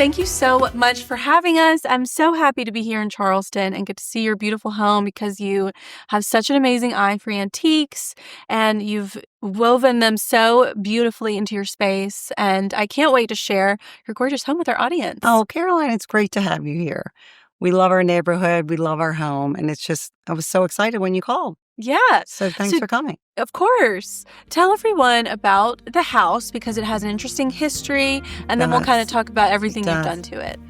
Thank you so much for having us. I'm so happy to be here in Charleston and get to see your beautiful home because you have such an amazing eye for antiques and you've woven them so beautifully into your space. And I can't wait to share your gorgeous home with our audience. Oh, Caroline, it's great to have you here. We love our neighborhood. We love our home. And I was so excited when you called. Yeah. So thanks for coming. Of course. Tell everyone about the house because it has an interesting history, and then we'll kind of talk about everything you've done to it.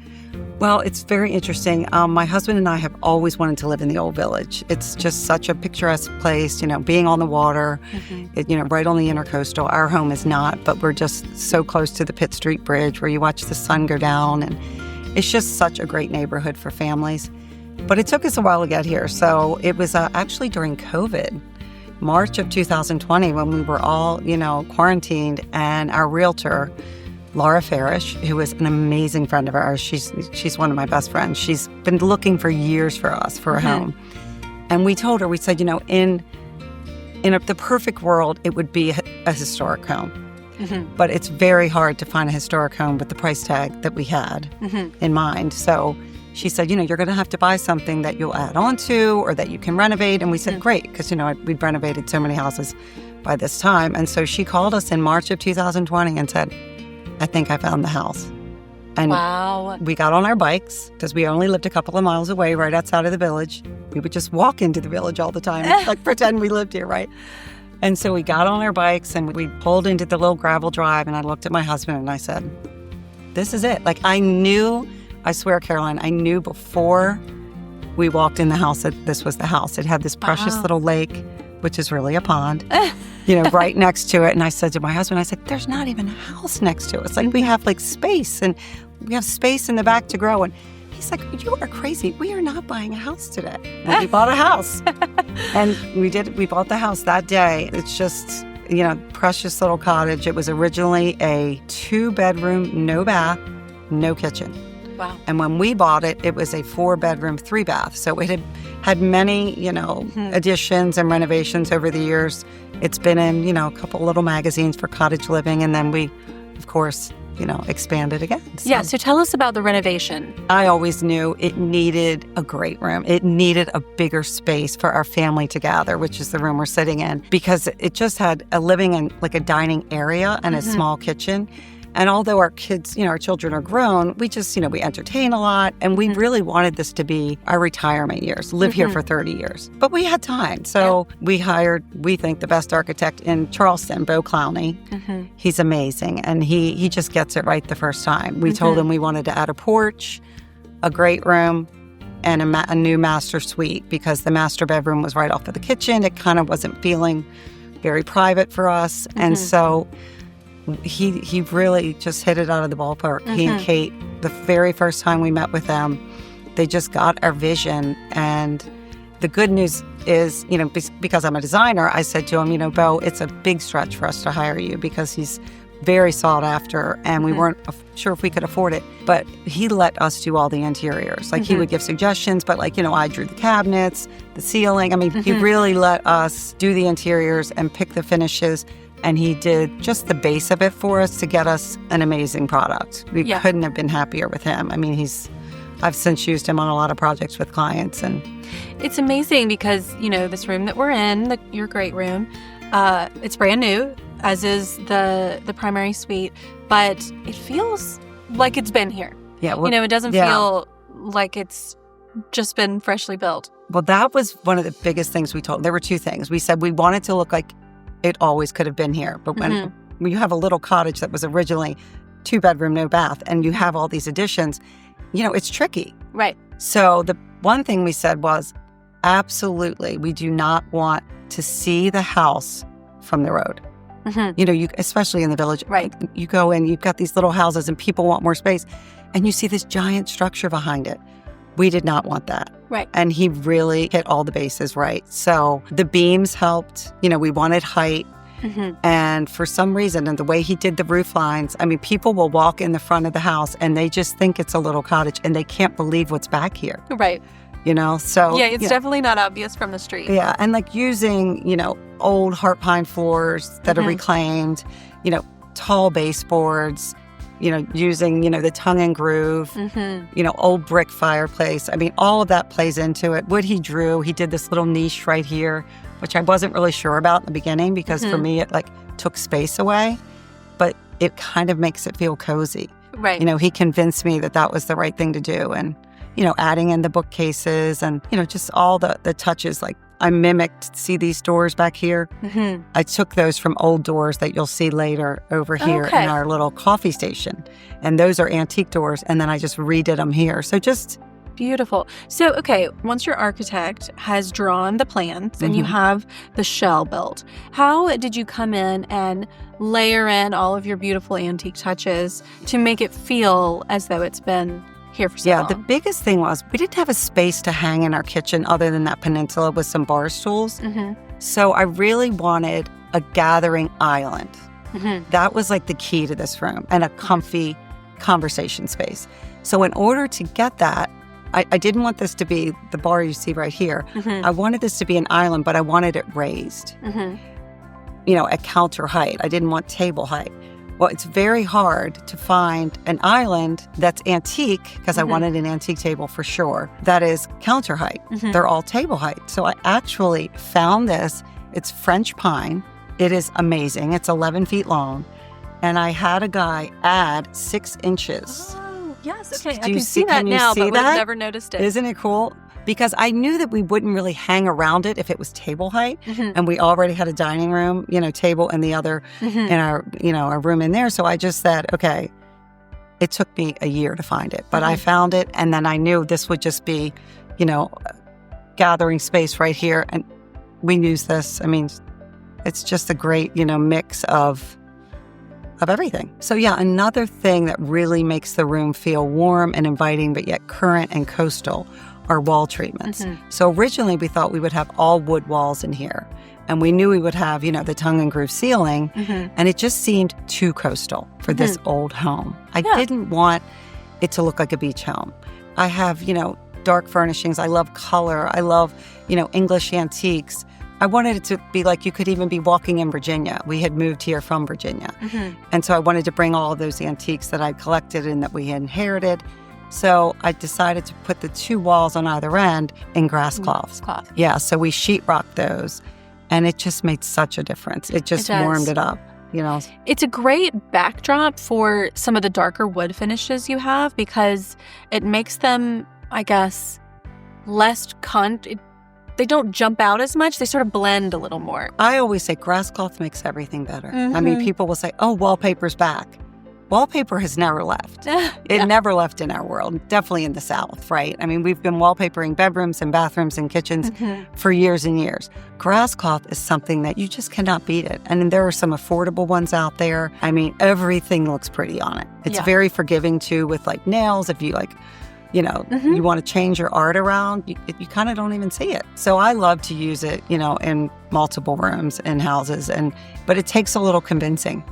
Well, it's very interesting. My husband and I have always wanted to live in the old village. It's just such a picturesque place, being on the water, right on the intercoastal. Our home is not, but we're just so close to the Pitt Street Bridge where you watch the sun go down, and it's just such a great neighborhood for families. But it took us a while to get here. So it was actually during COVID, March of 2020, when we were all, quarantined, and our realtor, Laura Farish, who is an amazing friend of ours, she's one of my best friends. She's been looking for years for us for a home. And we told her, we said, in the perfect world, it would be a historic home. But it's very hard to find a historic home with the price tag that we had in mind. So she said, you're going to have to buy something that you'll add on to or that you can renovate. And we said, great, because, we'd renovated so many houses by this time. And so she called us in March of 2020 and said, I think I found the house. And we got on our bikes because we only lived a couple of miles away right outside of the village. We would just walk into the village all the time, like pretend we lived here, right? And so we got on our bikes and we pulled into the little gravel drive, and I looked at my husband and I said, this is it. Like I swear, Caroline, I knew before we walked in the house that this was the house. It had this precious little lake, which is really a pond, right next to it. And I said to my husband, there's not even a house next to us. Like we have space, and we have space in the back to grow. And he's like, you are crazy. We are not buying a house today. And we bought a house. And we bought the house that day. It's just, precious little cottage. It was originally a 2-bedroom, no bath, no kitchen. Wow. And when we bought it, it was a 4-bedroom, 3-bath. So it had many, additions and renovations over the years. It's been in, a couple little magazines for cottage living. And then we, of course, expanded again. So tell us about the renovation. I always knew it needed a great room. It needed a bigger space for our family to gather, which is the room we're sitting in, because it just had a living and like a dining area and a small kitchen. And although our kids, our children are grown, we just, we entertain a lot. And we really wanted this to be our retirement years, live here for 30 years. But we had time. So we hired, we think, the best architect in Charleston, Bo Clowney. He's amazing. And he just gets it right the first time. We told him we wanted to add a porch, a great room, and a new master suite, because the master bedroom was right off of the kitchen. It kind of wasn't feeling very private for us. And so he really just hit it out of the ballpark. He and Kate, the very first time we met with them, they just got our vision. And the good news is, because I'm a designer, I said to him, Bo, it's a big stretch for us to hire you because he's very sought after and we weren't sure if we could afford it. But he let us do all the interiors. Like he would give suggestions, but I drew the cabinets, the ceiling. I mean, he really let us do the interiors and pick the finishes. And he did just the base of it for us to get us an amazing product. We couldn't have been happier with him. I mean, I've since used him on a lot of projects with clients. And it's amazing because, this room that we're in, your great room, it's brand new, as is the primary suite, but it feels like it's been here. Yeah. Well, it doesn't feel like it's just been freshly built. Well, that was one of the biggest things we told. There were two things. We said we wanted to look like it always could have been here. But when you have a little cottage that was originally 2-bedroom, no bath, and you have all these additions, it's tricky. Right. So the one thing we said was, absolutely, we do not want to see the house from the road. You especially in the village. Right. You go in, you've got these little houses and people want more space, and you see this giant structure behind it. We did not want that. Right. And he really hit all the bases right. So the beams helped. We wanted height. And for some reason, and the way he did the roof lines, I mean, people will walk in the front of the house and they just think it's a little cottage and they can't believe what's back here. Right. So. Yeah, it's definitely not obvious from the street. Yeah. And using, old heart pine floors that are reclaimed, tall baseboards, using, the tongue and groove, old brick fireplace. I mean, all of that plays into it. Wood he drew, he did this little niche right here, which I wasn't really sure about in the beginning because for me, it took space away, but it kind of makes it feel cozy. Right. He convinced me that was the right thing to do. And, adding in the bookcases and, just all the touches. Like I mimicked, see these doors back here? I took those from old doors that you'll see later over here in our little coffee station. And those are antique doors. And then I just redid them here. So just... Beautiful. So, okay, once your architect has drawn the plans and you have the shell built, how did you come in and layer in all of your beautiful antique touches to make it feel as though it's been here for so long? The biggest thing was we didn't have a space to hang in our kitchen other than that peninsula with some bar stools. So I really wanted a gathering island. That was like the key to this room, and a comfy conversation space. So in order to get that, I didn't want this to be the bar you see right here. I wanted this to be an island, but I wanted it raised, at counter height. I didn't want table height. Well, it's very hard to find an island that's antique, because I wanted an antique table for sure, that is counter height. They're all table height. So I actually found this. It's French pine. It is amazing. It's 11 feet long. And I had a guy add 6 inches. Yes, okay. I can see that now, but we've never noticed it. Isn't it cool? Because I knew that we wouldn't really hang around it if it was table height. And we already had a dining room, table and the other in our, our room in there. So I just said, okay, it took me a year to find it, but I found it. And then I knew this would just be, gathering space right here. And we use this. I mean, it's just a great, mix of everything. So another thing that really makes the room feel warm and inviting, but yet current and coastal, are wall treatments. So originally we thought we would have all wood walls in here. And we knew we would have, the tongue and groove ceiling. And it just seemed too coastal for this old home. I didn't want it to look like a beach home. I have, dark furnishings. I love color. I love, English antiques. I wanted it to be like you could even be walking in Virginia. We had moved here from Virginia. And so I wanted to bring all of those antiques that I'd collected and that we had inherited. So I decided to put the 2 walls on either end in grass cloth. Yeah, so we sheetrocked those. And it just made such a difference. It just warmed it up, It's a great backdrop for some of the darker wood finishes you have, because it makes them, I guess, less they don't jump out as much. They sort of blend a little more. I always say grass cloth makes everything better. I mean, people will say, oh, wallpaper's back. Wallpaper has never left. It never left in our world, definitely in the South, right? I mean, we've been wallpapering bedrooms and bathrooms and kitchens for years and years. Grass cloth is something that you just cannot beat it. And there are some affordable ones out there. I mean, everything looks pretty on it. It's very forgiving, too, with nails. If you you want to change your art around, you kind of don't even see it. So I love to use it, in multiple rooms and houses, but it takes a little convincing.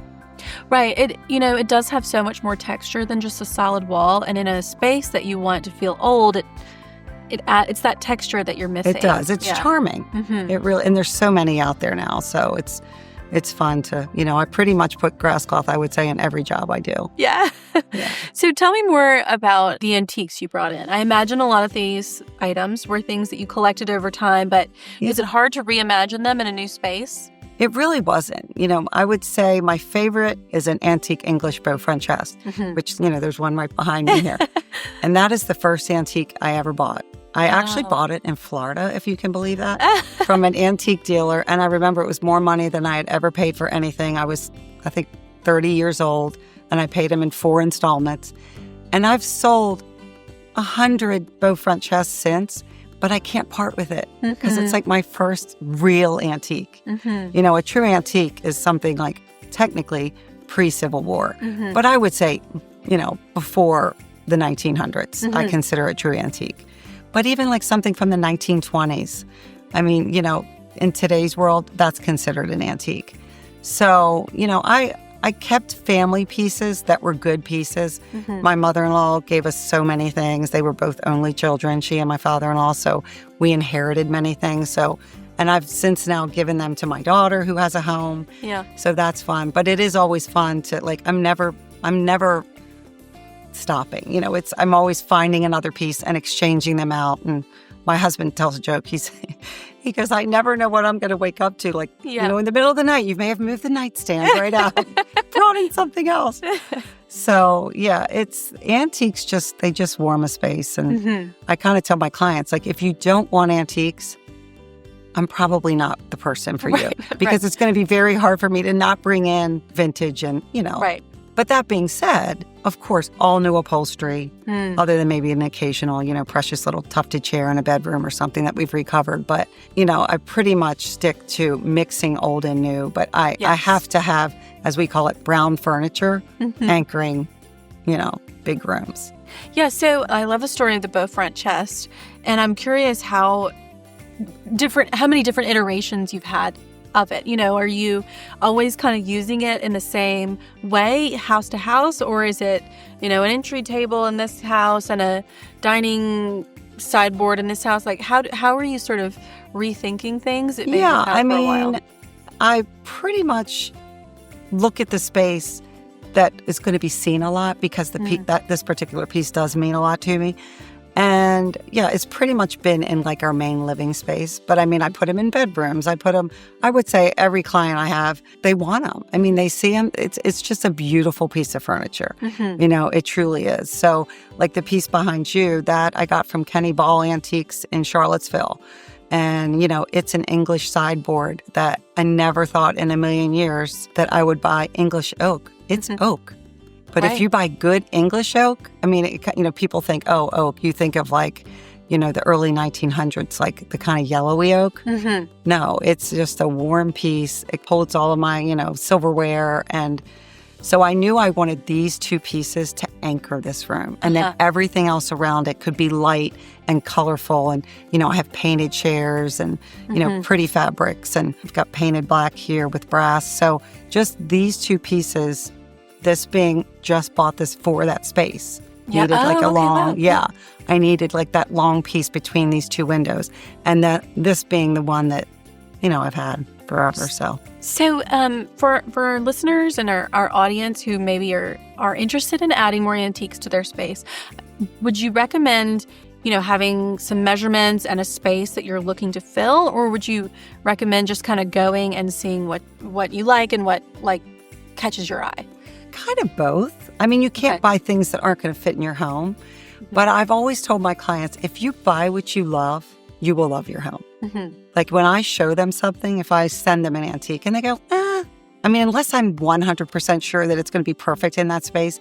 Right. It does have so much more texture than just a solid wall. And in a space that you want to feel old, it's that texture that you're missing. It does. It's charming. It really, and there's so many out there now. So it's fun to, I pretty much put grass cloth, I would say, in every job I do. Yeah. So tell me more about the antiques you brought in. I imagine a lot of these items were things that you collected over time, but is it hard to reimagine them in a new space? It really wasn't. I would say my favorite is an antique English Beau French chest, which, there's one right behind me here. And that is the first antique I ever bought. I actually bought it in Florida, if you can believe that, from an antique dealer. And I remember it was more money than I had ever paid for anything. I was, I think, 30 years old, and I paid him in 4 installments. And I've sold 100 Beau French chests since, but I can't part with it because it's like my first real antique. A true antique is something like technically pre-Civil War. But I would say, before the 1900s, I consider it true antique. But even like something from the 1920s, I mean, in today's world, that's considered an antique. So, I kept family pieces that were good pieces. My mother-in-law gave us so many things. They were both only children, she and my father-in-law, so we inherited many things. And I've since now given them to my daughter who has a home. Yeah. So that's fun. But it is always fun to I'm never stopping. I'm always finding another piece and exchanging them out. And my husband tells a joke. He goes, I never know what I'm going to wake up to. Like, in the middle of the night, you may have moved the nightstand right out, brought in something else. So, yeah, it's antiques they just warm a space. And I kind of tell my clients, like, if you don't want antiques, I'm probably not the person for you because it's going to be very hard for me to not bring in vintage and, Right. But that being said, of course, all new upholstery, other than maybe an occasional, precious little tufted chair in a bedroom or something that we've recovered. But, I pretty much stick to mixing old and new. But I have to have, as we call it, brown furniture anchoring, big rooms. Yeah, so I love the story of the Beaufront chest. And I'm curious how many different iterations you've had of it. Are you always kind of using it in the same way, house to house, or is it, an entry table in this house and a dining sideboard in this house? Like, how are you sort of rethinking things? I pretty much look at the space that is going to be seen a lot because this particular piece does mean a lot to me. And it's pretty much been in like our main living space. But I put them in bedrooms. I would say every client I have, they want them. They see them. It's just a beautiful piece of furniture. It truly is. So like the piece behind you that I got from Kenny Ball Antiques in Charlottesville. And, it's an English sideboard that I never thought in a million years that I would buy English oak. It's oak. But if you buy good English oak, people think, oh, oak, you think of like, the early 1900s, like the kind of yellowy oak. No, it's just a warm piece. It holds all of my, silverware. And so I knew I wanted these two pieces to anchor this room. And then everything else around it could be light and colorful. And, I have painted chairs and, pretty fabrics. And I've got painted black here with brass. So just these two pieces, this being just bought this for that space. Needed I needed like that long piece between these two windows. And this being the one that, I've had forever. So for listeners and our audience who maybe are interested in adding more antiques to their space, would you recommend, having some measurements and a space that you're looking to fill? Or would you recommend just kind of going and seeing what you like and what like catches your eye? Kind of both. You can't buy things that aren't going to fit in your home. But I've always told my clients, if you buy what you love, you will love your home. Like when I show them something, if I send them an antique and they go, unless I'm 100% sure that it's going to be perfect in that space,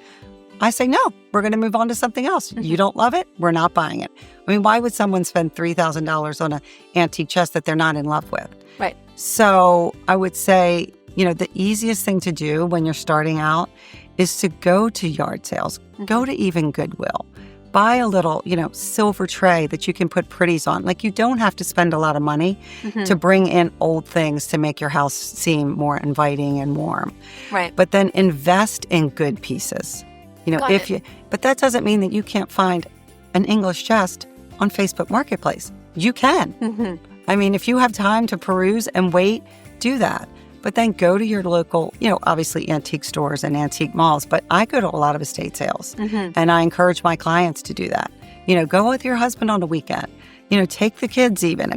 I say, no, we're going to move on to something else. You don't love it? We're not buying it. Why would someone spend $3,000 on an antique chest that they're not in love with? Right. So I would say, the easiest thing to do when you're starting out is to go to yard sales, go to even Goodwill, buy a little, silver tray that you can put pretties on. Like you don't have to spend a lot of money to bring in old things to make your house seem more inviting and warm. Right. But then invest in good pieces. But that doesn't mean that you can't find an English chest on Facebook Marketplace. You can. If you have time to peruse and wait, do that. But then go to your local, obviously antique stores and antique malls. But I go to a lot of estate sales, and I encourage my clients to do that. Go with your husband on the weekend. Take the kids even.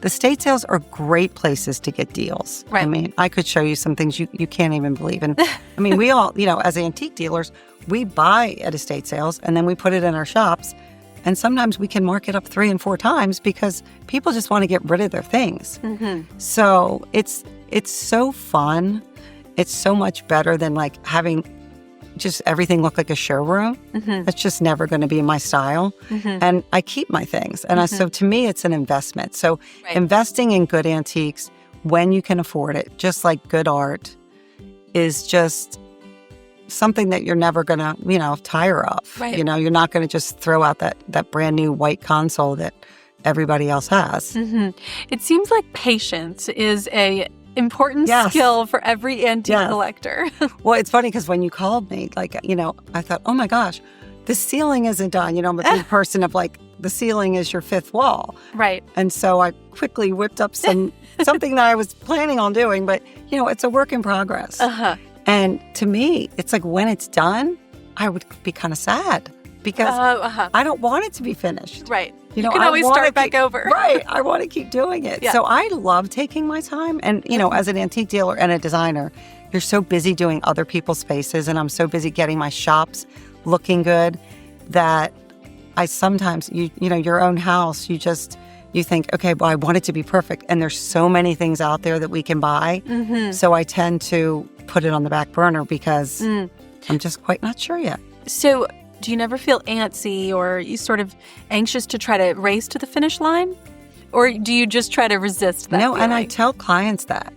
The estate sales are great places to get deals. Right. I could show you some things you can't even believe. And we all, as antique dealers, we buy at estate sales, and then we put it in our shops. And sometimes we can mark it up 3 and 4 times because people just want to get rid of their things. So it's so fun. It's so much better than like having just everything look like a showroom. That's just never going to be my style. And I keep my things. And so to me, it's an investment. So investing in good antiques when you can afford it, just like good art, is just something that you're never going to, tire of. Right. You're not going to just throw out that brand new white console that everybody else has. It seems like patience is a important skill for every antique collector. Well, it's funny because when you called me, like, I thought, oh my gosh, the ceiling isn't done. I'm a big person of like, the ceiling is your 5th wall. Right. And so I quickly whipped up something that I was planning on doing, but, it's a work in progress. And to me, it's like when it's done, I would be kind of sad because I don't want it to be finished. Right. You know, can always start back over. Right. I want to keep doing it. Yeah. So I love taking my time. And, you know, as an antique dealer and a designer, you're so busy doing other people's spaces, and I'm so busy getting my shops looking good that I sometimes, you know, your own house, you think, okay, well, I want it to be perfect. And there's so many things out there that we can buy. So I tend to put it on the back burner because I'm just quite not sure yet. So do you never feel antsy, or you sort of anxious to try to race to the finish line? Or do you just try to resist that? No, feeling? and I tell clients that.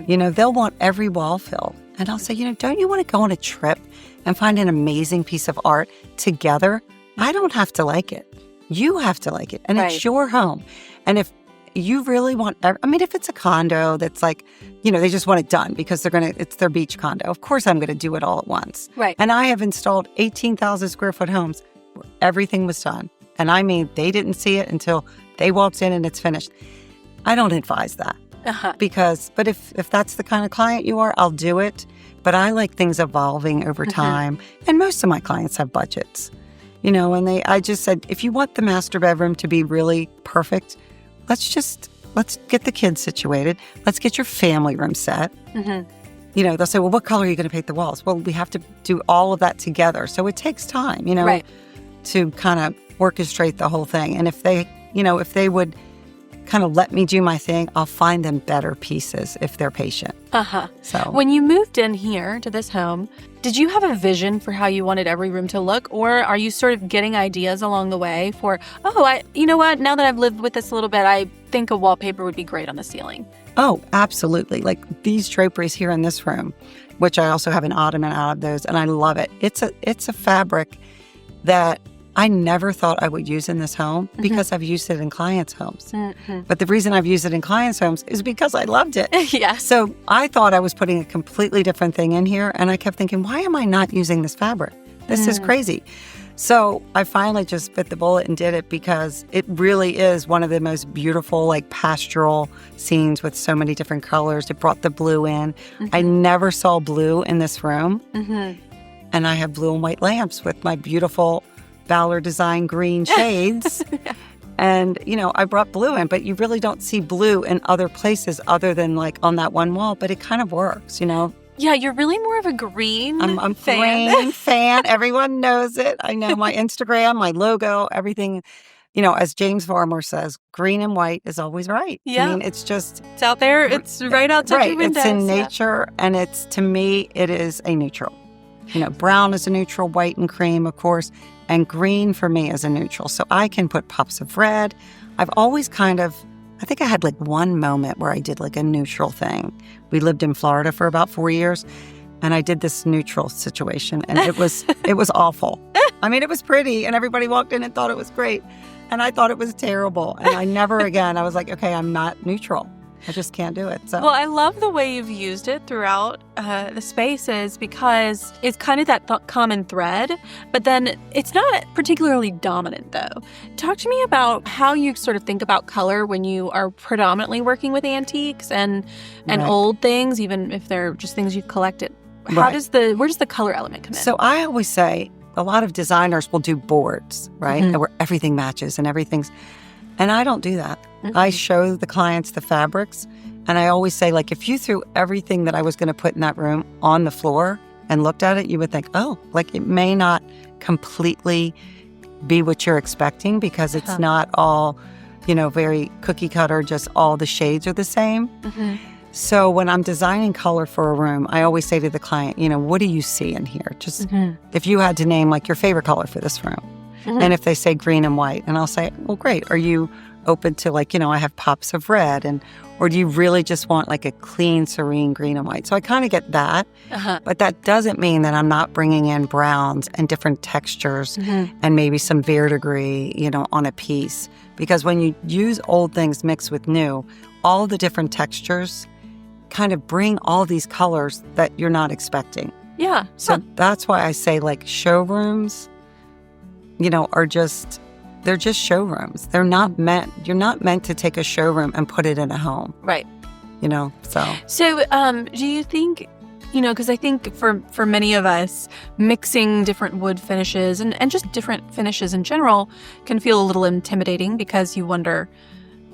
You know, they'll want every wall filled. And I'll say, you know, don't you want to go on a trip and find an amazing piece of art together? I don't have to like it. You have to like it. And it's your home. And if you really want, if it's a condo that's like, you know, they just want it done because it's their beach condo. Of course, I'm going to do it all at once. Right. And I have installed 18,000 square foot homes where everything was done. And I mean, they didn't see it until they walked in and it's finished. I don't advise that. But if that's the kind of client you are, I'll do it. But I like things evolving over time. And most of my clients have budgets, you know, and I just said, if you want the master bedroom to be really perfect, let's get the kids situated. Let's get your family room set. You know, they'll say, well, what color are you going to paint the walls? Well, we have to do all of that together. So it takes time, you know, to kind of orchestrate the whole thing. And if they would kind of let me do my thing, I'll find them better pieces if they're patient. So when you moved in here to this home, did you have a vision for how you wanted every room to look? Or are you sort of getting ideas along the way for, you know what, now that I've lived with this a little bit, I think a wallpaper would be great on the ceiling? Oh, absolutely. Like these draperies here in this room, which I also have an ottoman out of those, and I love it. It's a fabric that I never thought I would use in this home because I've used it in clients' homes. But the reason I've used it in clients' homes is because I loved it. So I thought I was putting a completely different thing in here, and I kept thinking, why am I not using this fabric? This is crazy. So I finally just bit the bullet and did it because it really is one of the most beautiful, like pastoral scenes with so many different colors. It brought the blue in. I never saw blue in this room. And I have blue and white lamps with my beautiful Ballard Design green shades. And, you know, I brought blue in, but you really don't see blue in other places other than like on that one wall, but it kind of works, you know? Yeah, you're really more of a green I'm fan. green fan. Everyone knows it. I know my Instagram, my logo, everything. You know, as James Farmer says, green and white is always right. I mean, it's out there. It's right outside your windows. It's in nature, and to me, it is a neutral. You know, brown is a neutral, white and cream, of course, and green for me is a neutral. So I can put pops of red. I've always I think I had like one moment where I did like a neutral thing. We lived in Florida for about 4 years, and I did this neutral situation, and it was awful. I mean, it was pretty, and everybody walked in and thought it was great, and I thought it was terrible. And I never again, I was like, okay, I'm not neutral. I just can't do it. So. Well, I love the way you've used it throughout the spaces because it's kind of that common thread, but then it's not particularly dominant, though. Talk to me about how you sort of think about color when you are predominantly working with antiques and old things, even if they're just things you've collected. Where does the color element come in? So I always say a lot of designers will do boards, right, where everything matches and everything's. And I don't do that. I show the clients the fabrics, and I always say, like, if you threw everything that I was going to put in that room on the floor and looked at it, you would think, oh, like it may not completely be what you're expecting because it's not all, you know, very cookie cutter, just all the shades are the same. So when I'm designing color for a room, I always say to the client, you know, what do you see in here? Just if you had to name like your favorite color for this room. And if they say green and white, and I'll say, well, great. Are you open to like, you know, I have pops of red, or do you really just want like a clean, serene green and white? So I kind of get that, but that doesn't mean that I'm not bringing in browns and different textures and maybe some verdigris, you know, on a piece. Because when you use old things mixed with new, all the different textures kind of bring all these colors that you're not expecting. Yeah. So that's why I say like showrooms, you know, they're just showrooms. You're not meant to take a showroom and put it in a home. Right. You know, so. So do you think because I think for many of us, mixing different wood finishes and just different finishes in general can feel a little intimidating because you wonder,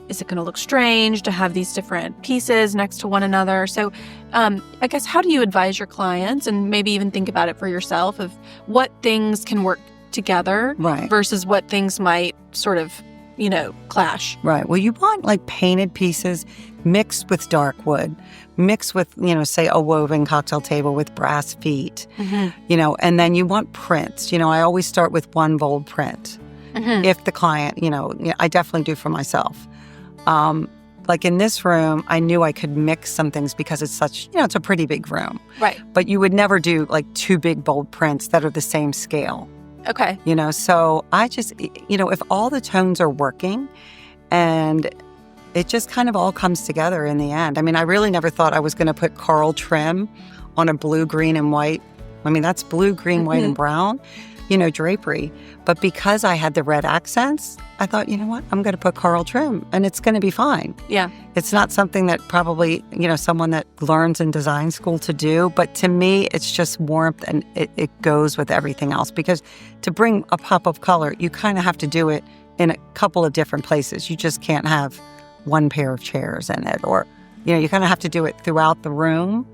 is it going to look strange to have these different pieces next to one another? So I guess, how do you advise your clients, and maybe even think about it for yourself, of what things can work together versus what things might sort of, clash? Right. Well, you want like painted pieces mixed with dark wood, mixed with, say a woven cocktail table with brass feet, and then you want prints. I always start with one bold print. If the client, I definitely do for myself. Like in this room, I knew I could mix some things because it's such, it's a pretty big room. Right. But you would never do like two big bold prints that are the same scale. Okay. So I just, if all the tones are working and it just kind of all comes together in the end. I mean, I really never thought I was going to put coral trim on a blue, green, and white. I mean, that's blue, green, white, and brown, drapery. But because I had the red accents, I thought, you know what, I'm going to put coral trim and it's going to be fine. Yeah. It's not something that probably, someone that learns in design school to do. But to me, it's just warmth, and it goes with everything else. Because to bring a pop of color, you kind of have to do it in a couple of different places. You just can't have one pair of chairs in it, or, you kind of have to do it throughout the room.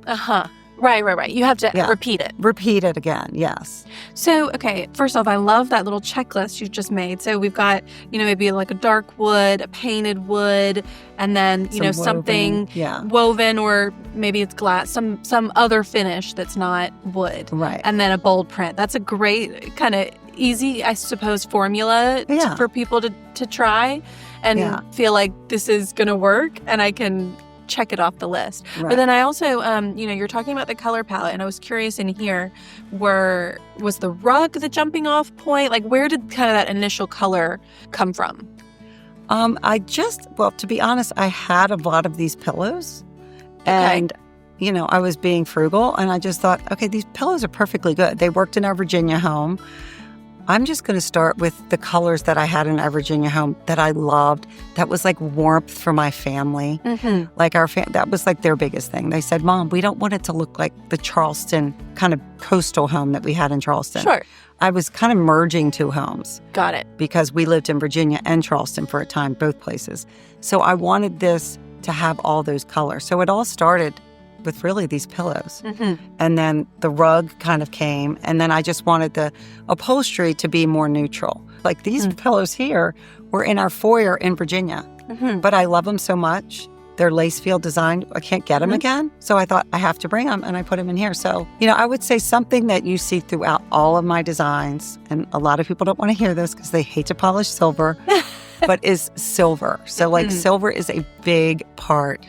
Right. You have to repeat it. Repeat it again, yes. So, okay, first off, I love that little checklist you just made. So we've got, maybe like a dark wood, a painted wood, and then, something woven, or maybe it's glass, some other finish that's not wood. Right. And then a bold print. That's a great kind of easy, I suppose, formula for people to try and feel like this is going to work and I can check it off the list. Right. But then I also, you're talking about the color palette, and I was curious in here, was the rug the jumping off point? Like, where did kind of that initial color come from? To be honest, I had a lot of these pillows, and, I was being frugal, and I just thought, okay, these pillows are perfectly good. They worked in our Virginia home. I'm just going to start with the colors that I had in our Virginia home that I loved. That was like warmth for my family. Like that was like their biggest thing. They said, Mom, we don't want it to look like the Charleston kind of coastal home that we had in Charleston. Sure. I was kind of merging two homes. Got it. Because we lived in Virginia and Charleston for a time, both places. So I wanted this to have all those colors. So it all started with really these pillows. And then the rug kind of came, and then I just wanted the upholstery to be more neutral. Like these pillows here were in our foyer in Virginia, but I love them so much. They're lace field design. I can't get them again. So I thought I have to bring them, and I put them in here. So, I would say something that you see throughout all of my designs, and a lot of people don't want to hear this because they hate to polish silver, but is silver. So like silver is a big part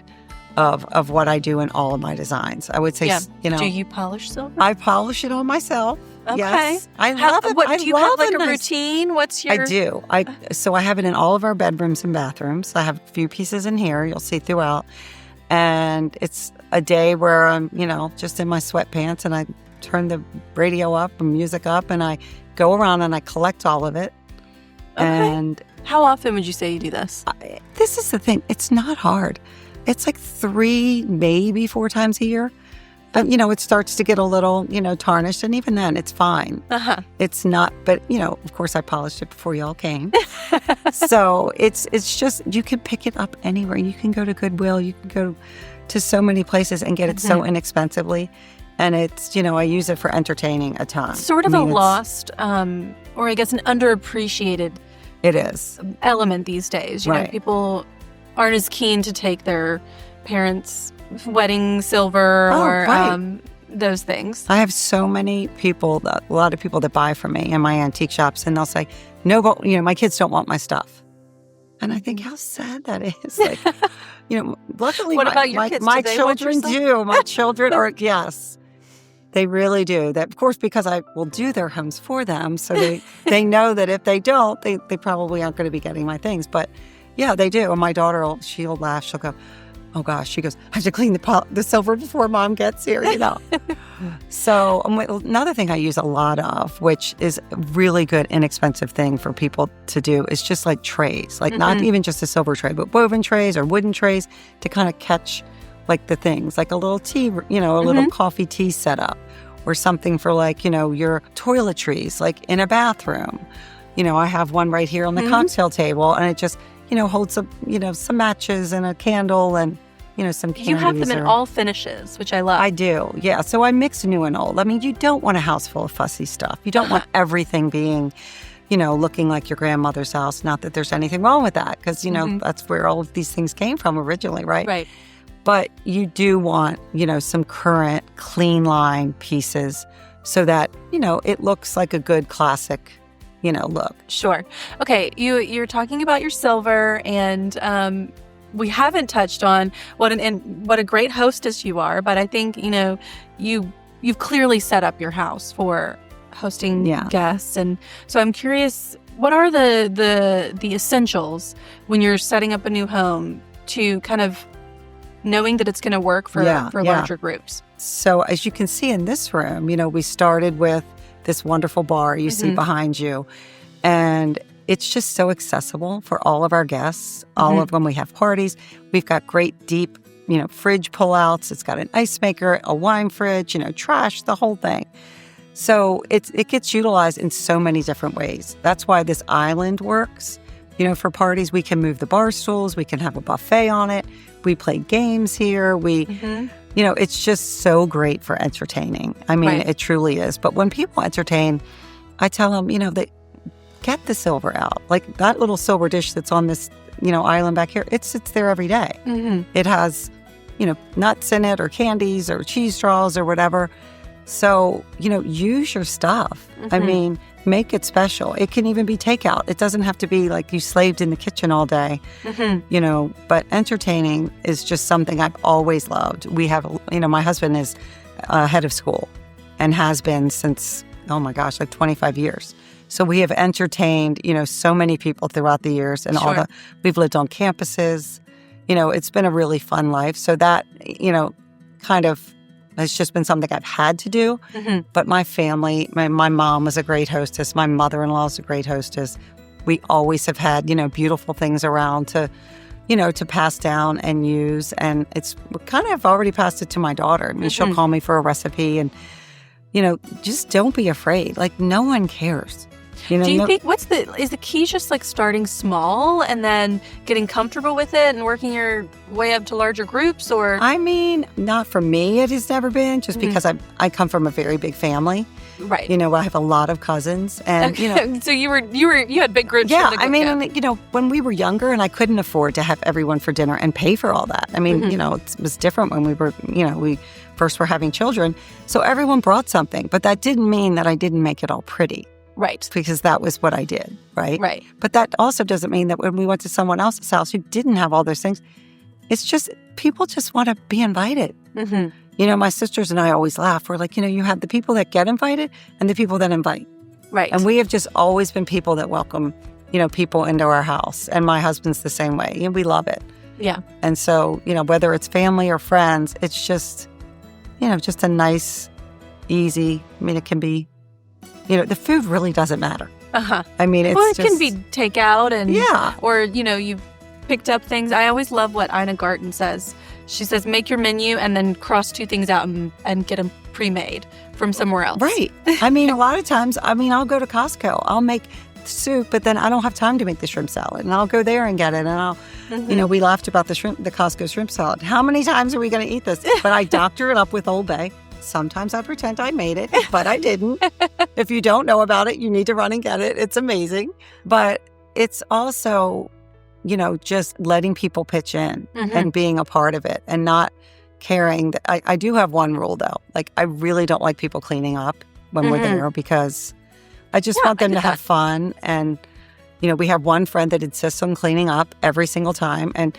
of what I do in all of my designs. I would say, Do you polish silver? I polish it on myself. Okay. Yes. I love it. Do you have like a routine? What's your... I do. So I have it in all of our bedrooms and bathrooms. I have a few pieces in here. You'll see throughout. And it's a day where I'm, just in my sweatpants, and I turn the radio up and music up, and I go around and I collect all of it. Okay. And how often would you say you do this? This is the thing. It's not hard. It's like 3, maybe 4 times a year. But, it starts to get a little, tarnished. And even then, it's fine. It's not, but, of course, I polished it before y'all came. So it's just, you can pick it up anywhere. You can go to Goodwill. You can go to so many places and get it so inexpensively. And it's, I use it for entertaining a ton. Sort of a lost, or I guess an underappreciated it is element these days. You know, people aren't as keen to take their parents' wedding silver or those things. I have so many people, a lot of people that buy from me in my antique shops, and they'll say, no, but, my kids don't want my stuff. And I think how sad that is. Like, luckily what about your kids? My children do. My children are, yes, they really do. That, of course, because I will do their homes for them. So they know that if they don't, they probably aren't going to be getting my things. But yeah, they do. And my daughter, she'll laugh. She'll go, oh gosh, she goes, I have to clean the silver before Mom gets here, So another thing I use a lot of, which is a really good, inexpensive thing for people to do, is just like trays, like not even just a silver tray, but woven trays or wooden trays to kind of catch like the things, like a little tea, a little coffee tea setup, or something for like, your toiletries, like in a bathroom. I have one right here on the cocktail table, and it just, holds some matches and a candle and, some candies. You have them in all finishes, which I love. I do, yeah. So I mix new and old. I mean, you don't want a house full of fussy stuff. You don't want everything being, looking like your grandmother's house. Not that there's anything wrong with that, because, that's where all of these things came from originally, right? Right. But you do want, some current, clean line pieces so that, it looks like a good classic, look. Sure. Okay, you're talking about your silver, and we haven't touched on what a great hostess you are, but I think, you've clearly set up your house for hosting guests. And so I'm curious, what are the essentials when you're setting up a new home to kind of knowing that it's going to work for larger groups? So as you can see in this room, we started with this wonderful bar you see behind you. And it's just so accessible for all of our guests. All of when we have parties, we've got great deep, fridge pullouts. It's got an ice maker, a wine fridge, trash, the whole thing. So it gets utilized in so many different ways. That's why this island works. For parties, we can move the bar stools. We can have a buffet on it. We play games here. It's just so great for entertaining. I mean, It truly is. But when people entertain, I tell them, they get the silver out. Like that little silver dish that's on this, island back here, it sits there every day. It has, nuts in it or candies or cheese straws or whatever. So, use your stuff. I mean, make it special. It can even be takeout. It doesn't have to be like you slaved in the kitchen all day, but entertaining is just something I've always loved. We have, my husband is head of school and has been since, like 25 years. So we have entertained, so many people throughout the years, and we've lived on campuses. It's been a really fun life. So that, kind of it's just been something I've had to do. But my family, my mom was a great hostess. My mother-in-law is a great hostess. We always have had, beautiful things around to pass down and use. And it's kind of already passed it to my daughter. I mean, she'll call me for a recipe and, just don't be afraid. Like, no one cares. Do you think is the key just like starting small and then getting comfortable with it and working your way up to larger groups? Or I mean, not for me, it has never been, just because I come from a very big family. Right. I have a lot of cousins, and so you had big groups. Yeah, I mean, and, when we were younger, and I couldn't afford to have everyone for dinner and pay for all that. I mean, it was different when we were, we first were having children, so everyone brought something, but that didn't mean that I didn't make it all pretty. Right. Because that was what I did, right? Right. But that also doesn't mean that when we went to someone else's house who didn't have all those things, it's just, people just want to be invited. My sisters and I always laugh. We're like, you have the people that get invited and the people that invite. Right. And we have just always been people that welcome, people into our house. And my husband's the same way. We love it. Yeah. And so, whether it's family or friends, it's just, just a nice, easy, it can be, the food really doesn't matter. I mean, it can be takeout and or you picked up things. I always love what Ina Garten says. She says, make your menu and then cross two things out and get them pre-made from somewhere else. Right. I mean, a lot of times, I'll go to Costco. I'll make soup, but then I don't have time to make the shrimp salad, and I'll go there and get it. And I'll, we laughed about the Costco shrimp salad. How many times are we going to eat this? But I doctor it up with Old Bay. Sometimes I pretend I made it, but I didn't. If you don't know about it, you need to run and get it. It's amazing. But it's also, just letting people pitch in and being a part of it and not caring. I do have one rule, though. Like, I really don't like people cleaning up when we're there, because I just want them to have fun. And, we have one friend that insists on cleaning up every single time. And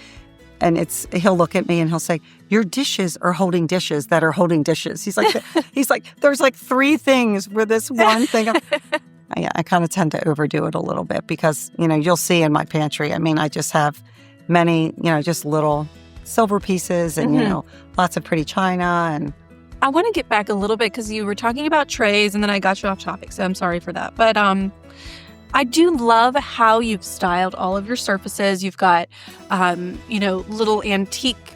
he'll look at me and he'll say, your dishes are holding dishes that are holding dishes. He's like, there's like three things for this one thing. I kind of tend to overdo it a little bit because, you'll see in my pantry, I just have many, just little silver pieces and, lots of pretty china. And I want to get back a little bit because you were talking about trays and then I got you off topic. So I'm sorry for that. But I do love how you've styled all of your surfaces. You've got, little antique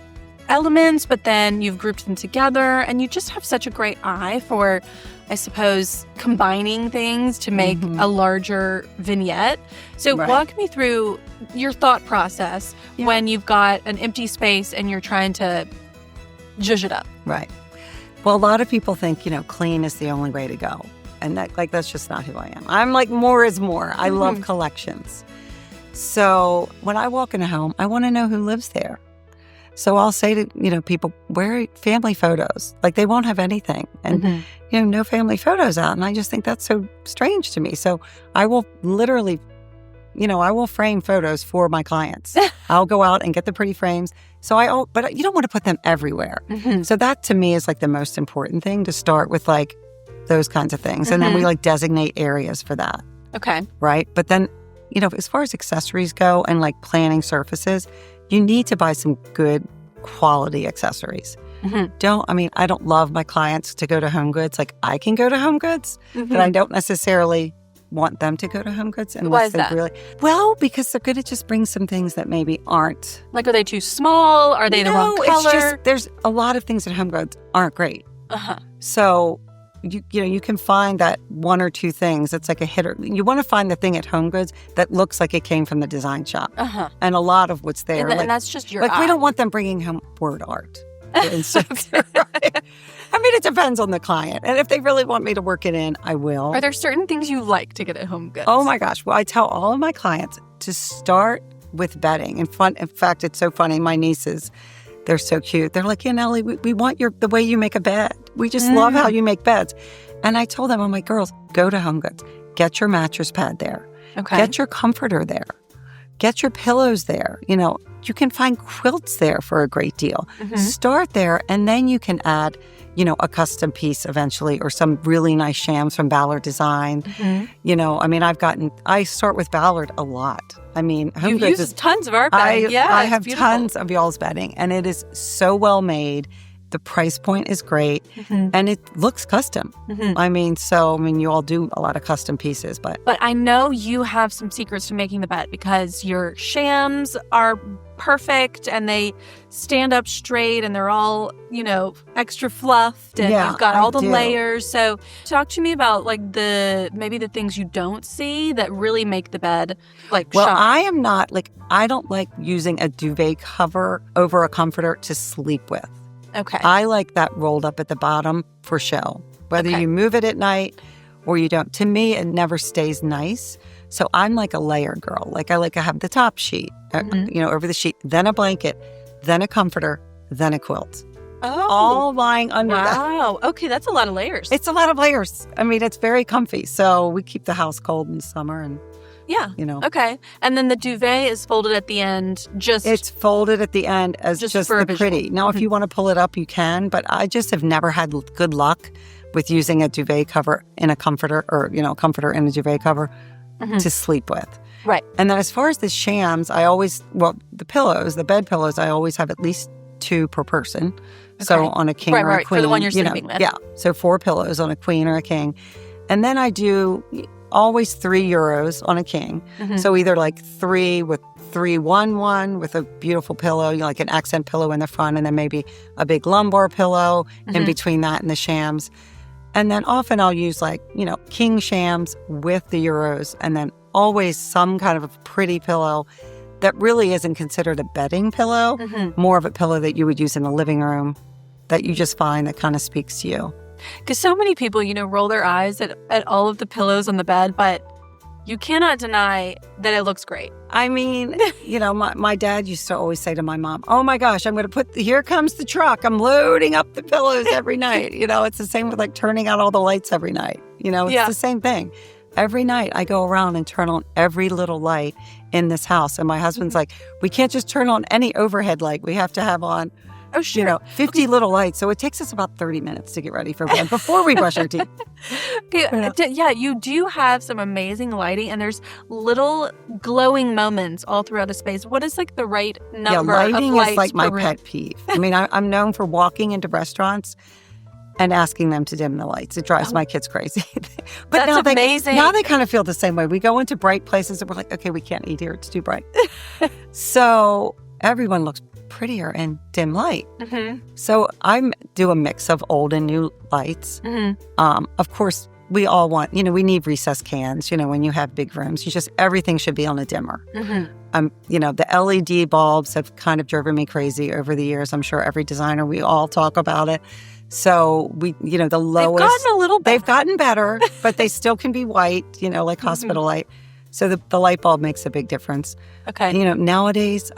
elements, but then you've grouped them together, and you just have such a great eye for, I suppose, combining things to make a larger vignette. So walk me through your thought process when you've got an empty space and you're trying to zhuzh it up. Right. Well, a lot of people think, clean is the only way to go. And that's just not who I am. I'm like, more is more. I love collections. So when I walk in a home, I want to know who lives there. So I'll say to, people, where are family photos? Like, they won't have anything. And, no family photos out. And I just think that's so strange to me. So I will literally, I will frame photos for my clients. I'll go out and get the pretty frames. But you don't want to put them everywhere. So that to me is like the most important thing, to start with like those kinds of things. And then we like designate areas for that. Okay. Right. But then, as far as accessories go and like planning surfaces, you need to buy some good quality accessories. I don't love my clients to go to Home Goods. Like, I can go to Home Goods, but I don't necessarily want them to go to Home Goods unless Why is they that? really well, because they're going to just bring some things that maybe aren't. Like, are they too small? Are they the wrong color? It's just, there's a lot of things at Home Goods aren't great. So you can find that one or two things. It's like a hitter. You want to find the thing at Home Goods that looks like it came from the design shop. And a lot of what's there, and that's just your eye. We don't want them bringing home word art. For instance. Right? It depends on the client. And if they really want me to work it in, I will. Are there certain things you like to get at Home Goods? Oh my gosh. Well, I tell all of my clients to start with bedding. In fact, it's so funny. My nieces, they're so cute. They're like, Ellie, we want the way you make a bed. We just love how you make beds. And I told them, I'm like, girls, go to Home Goods. Get your mattress pad there. Okay. Get your comforter there. Get your pillows there. You can find quilts there for a great deal. Start there, and then you can add, a custom piece eventually, or some really nice shams from Ballard Design. I start with Ballard a lot. Home you Goods use tons of our bedding. I have tons of y'all's bedding, and it is so well made. The price point is great, and it looks custom. You all do a lot of custom pieces, but I know you have some secrets to making the bed, because your shams are perfect and they stand up straight and they're all, extra fluffed, and you've got all the layers. So talk to me about like maybe the things you don't see that really make the bed shine. I am not I don't like using a duvet cover over a comforter to sleep with. Okay. I like that rolled up at the bottom for show. Whether you move it at night or you don't. To me, it never stays nice. So I'm like a layer girl. I have the top sheet, over the sheet, then a blanket, then a comforter, then a quilt. Oh. All lying under that. Wow. Okay, that's a lot of layers. It's a lot of layers. It's very comfy. So we keep the house cold in summer and Okay. And then the duvet is folded at the end. It's folded at the end as just for the pretty. Now, if you want to pull it up, you can. But I just have never had good luck with using a duvet cover in a comforter, or a comforter in a duvet cover to sleep with. Right. And then as far as the shams, the bed pillows, I always have at least 2 per person. Okay. So on a king or a queen, for the one you're sleeping with. Yeah. So 4 pillows on a queen or a king, and then I do always €3 on a king. So either 3 with 3-1-1 with a beautiful pillow, like an accent pillow in the front, and then maybe a big lumbar pillow in between that and the shams. And then often I'll use king shams with the euros, and then always some kind of a pretty pillow that really isn't considered a bedding pillow, more of a pillow that you would use in the living room that you just find that kind of speaks to you. Because so many people, roll their eyes at all of the pillows on the bed, but you cannot deny that it looks great. My dad used to always say to my mom, oh my gosh, here comes the truck. I'm loading up the pillows every night. It's the same with turning out all the lights every night. It's the same thing. Every night I go around and turn on every little light in this house. And my husband's like, we can't just turn on any overhead light. We have to have on 50 little lights. So it takes us about 30 minutes to get ready for bed before we brush our teeth. Yeah, you do have some amazing lighting, and there's little glowing moments all throughout the space. What is the right number of lights? Lighting is my pet peeve. I'm known for walking into restaurants and asking them to dim the lights. It drives my kids crazy. But that's amazing. Now they kind of feel the same way. We go into bright places and we're like, okay, we can't eat here. It's too bright. So everyone looks prettier in dim light. Mm-hmm. So I do a mix of old and new lights. Mm-hmm. Of course, we all want, we need recessed cans, when you have big rooms. Everything should be on a dimmer. Mm-hmm. The LED bulbs have kind of driven me crazy over the years. I'm sure every designer, we all talk about it. So the lowest. They've gotten a little better. They've gotten better, but they still can be white, like hospital light. So the light bulb makes a big difference. Okay. Nowadays,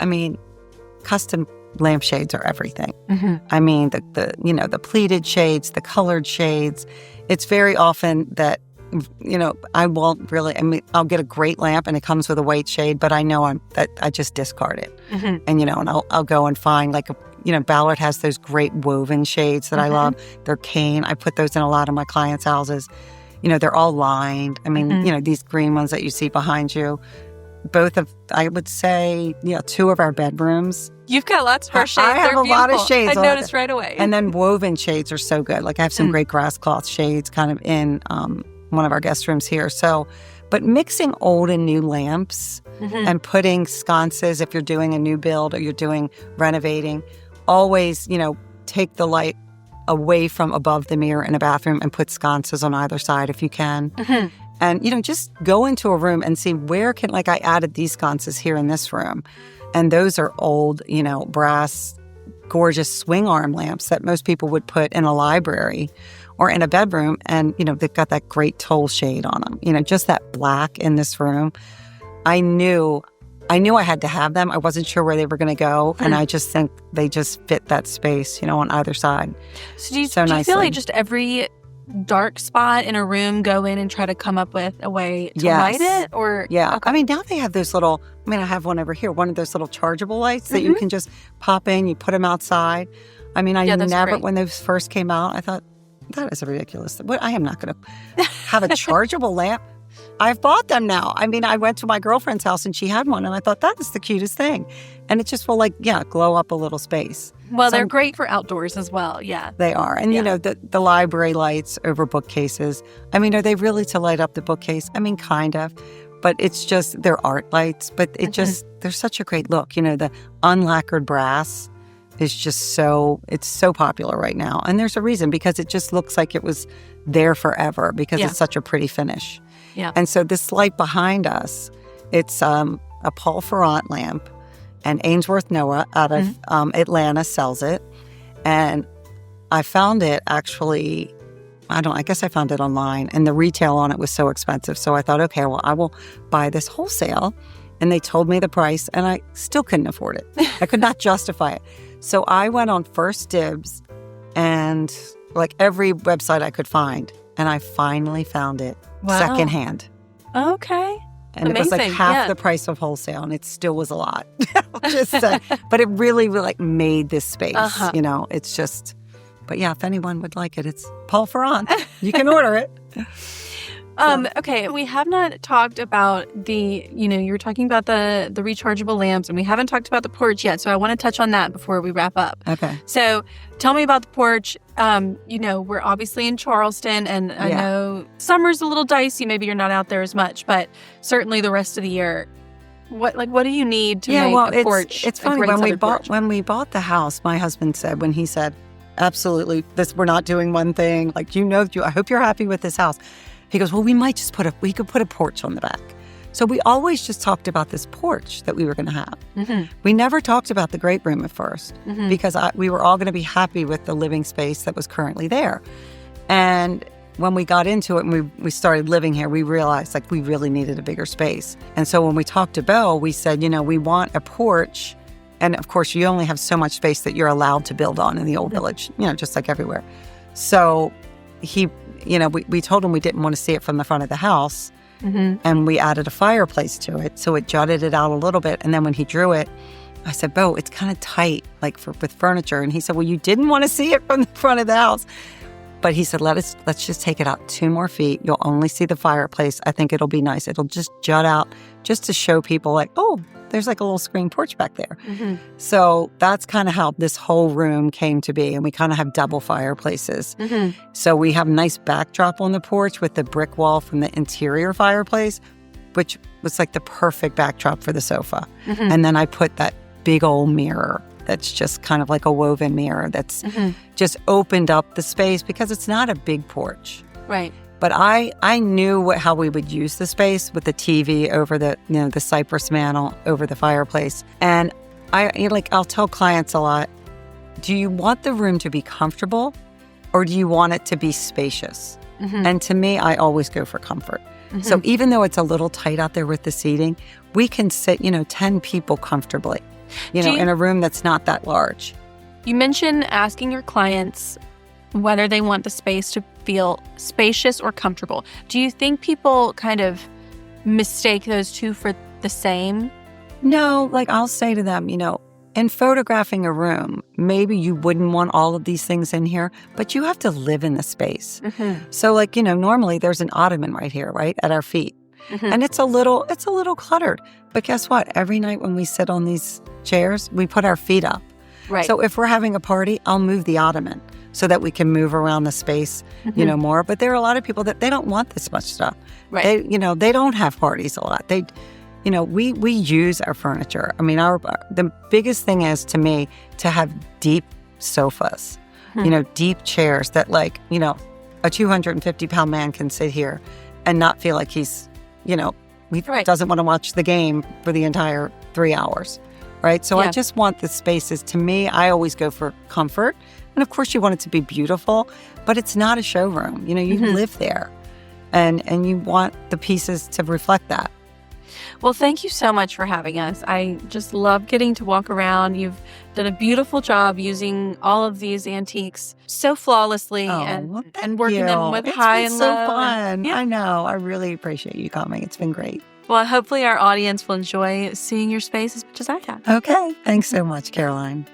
custom lampshades are everything. Mm-hmm. The pleated shades, the colored shades. It's very often that, I won't really, I'll get a great lamp and it comes with a white shade, but I know I just discard it. Mm-hmm. And, I'll go and find Ballard has those great woven shades that I love. They're cane. I put those in a lot of my clients' houses. They're all lined. These green ones that you see behind you. I would say, 2 of our bedrooms. You've got lots of our shades. I have They're a lot of shades. I noticed right away. And then woven shades are so good. I have some great grass cloth shades kind of in one of our guest rooms here. But mixing old and new lamps and putting sconces, if you're doing a new build or you're doing renovating, always, take the light away from above the mirror in a bathroom and put sconces on either side if you can. Mm-hmm. And, just go into a room and see where I added these sconces here in this room. And those are old, brass, gorgeous swing arm lamps that most people would put in a library or in a bedroom. And, they've got that great toll shade on them, just that black in this room. I knew I had to have them. I wasn't sure where they were going to go. And I just think they just fit that space, on either side. So do you feel like just every dark spot in a room go in and try to come up with a way to light it? Or yeah. Okay. Now they have those little, I have one over here, one of those little chargeable lights that you can just pop in, you put them outside. I never, great. when those first came out, I thought, that is ridiculous. I am not going to have a chargeable lamp. I've bought them now. I went to my girlfriend's house and she had one and I thought that is the cutest thing. And it just will glow up a little space. Well, they're great for outdoors as well. Yeah. They are. And, the library lights over bookcases. Are they really to light up the bookcase? Kind of. But it's just, they're art lights. But it just, they're such a great look. The unlacquered brass is just it's so popular right now. And there's a reason, because it just looks like it was there forever because it's such a pretty finish. Yeah. And so this light behind us, it's a Paul Ferrant lamp. And Ainsworth Noah out of Atlanta sells it. And I found it actually, I guess I found it online. And the retail on it was so expensive. So I thought, okay, well, I will buy this wholesale. And they told me the price, and I still couldn't afford it. I could not justify it. So I went on First Dibs and every website I could find. And I finally found it secondhand. Okay. And Amazing. it was half the price of wholesale, and it still was a lot. But it really made this space, It's just, but yeah, if anyone would like it, it's Paul Ferrant. You can order it. Okay, we have not talked about you were talking about the rechargeable lamps, and we haven't talked about the porch yet, so I want to touch on that before we wrap up. Okay. So tell me about the porch. We're obviously in Charleston, and I know summer's a little dicey. Maybe you're not out there as much, but certainly the rest of the year. What do you need to make a porch? It's funny, when we bought the house, my husband said, when he said, absolutely, we're not doing one thing, I hope you're happy with this house. He goes, well, we might just we could put a porch on the back. So we always just talked about this porch that we were going to have. Mm-hmm. We never talked about the great room at first because we were all going to be happy with the living space that was currently there. And when we got into it and we started living here, we realized we really needed a bigger space. And so when we talked to Bill, we said, we want a porch. And of course, you only have so much space that you're allowed to build on in the old village, just like everywhere. So we told him we didn't want to see it from the front of the house. And we added a fireplace to it. So it jutted it out a little bit. And then when he drew it, I said, Bo, it's kind of tight, with furniture. And he said, well, you didn't want to see it from the front of the house. But he said, let's just take it out 2 more feet. You'll only see the fireplace. I think it'll be nice. It'll just jut out just to show people there's a little screen porch back there. So that's kind of how this whole room came to be. And we kind of have double fireplaces. So we have a nice backdrop on the porch with the brick wall from the interior fireplace, which was the perfect backdrop for the sofa. And then I put that big old mirror that's just kind of like a woven mirror that's just opened up the space because it's not a big porch. Right. But I knew how we would use the space with the TV over the the cypress mantle over the fireplace. And I'll tell clients a lot, do you want the room to be comfortable or do you want it to be spacious? And to me, I always go for comfort. So even though it's a little tight out there with the seating, we can sit, 10 people comfortably, in a room that's not that large. You mentioned asking your clients whether they want the space to feel spacious or comfortable. Do you think people kind of mistake those two for the same? No, I'll say to them, in photographing a room, maybe you wouldn't want all of these things in here, but you have to live in the space. So normally there's an ottoman right here, right at our feet. And it's a little cluttered. But guess what? Every night when we sit on these chairs, we put our feet up. Right. So if we're having a party, I'll move the ottoman so that we can move around the space, more. But there are a lot of people that they don't want this much stuff. Right. They don't have parties a lot. We use our furniture. I mean, the biggest thing is to me to have deep sofas, deep chairs that a 250-pound man can sit here and not feel like he's, doesn't want to watch the game for the entire 3 hours, right? So I just want the spaces. To me, I always go for comfort. And of course, you want it to be beautiful, but it's not a showroom. You live there and you want the pieces to reflect that. Well, thank you so much for having us. I just love getting to walk around. You've done a beautiful job using all of these antiques so flawlessly and working them with high and low. It's so fun. I know. I really appreciate you coming. It's been great. Well, hopefully our audience will enjoy seeing your space as much as I have. Okay. Thanks so much, Caroline.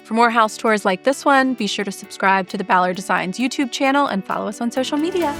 For more house tours like this one, be sure to subscribe to the Ballard Designs YouTube channel and follow us on social media.